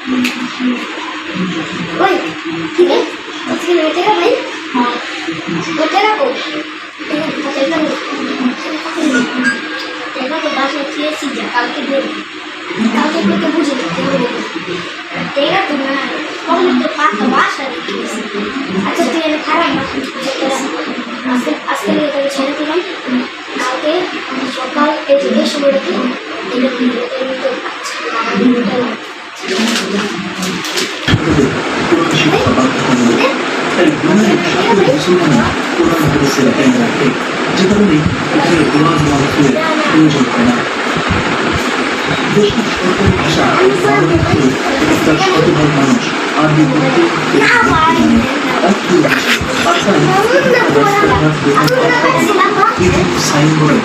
ओए ठीक है उसके बेटे का भाई वो तेरा को तेरा तो बात होती है सीधा काल के दे काल के को बुझे तेरा तो ना कौन तो पास तो बात है अच्छा तो ये खराब मत আজকে এটা ছেড়ে দিলাম কালকে সকাল এই যে সময়টাতে এটা যে কারণে প্রয়োজন হয় না সরকারি ভাষা তার শতভাগ মানুষ আরবি বলতে সাইনবোর্ড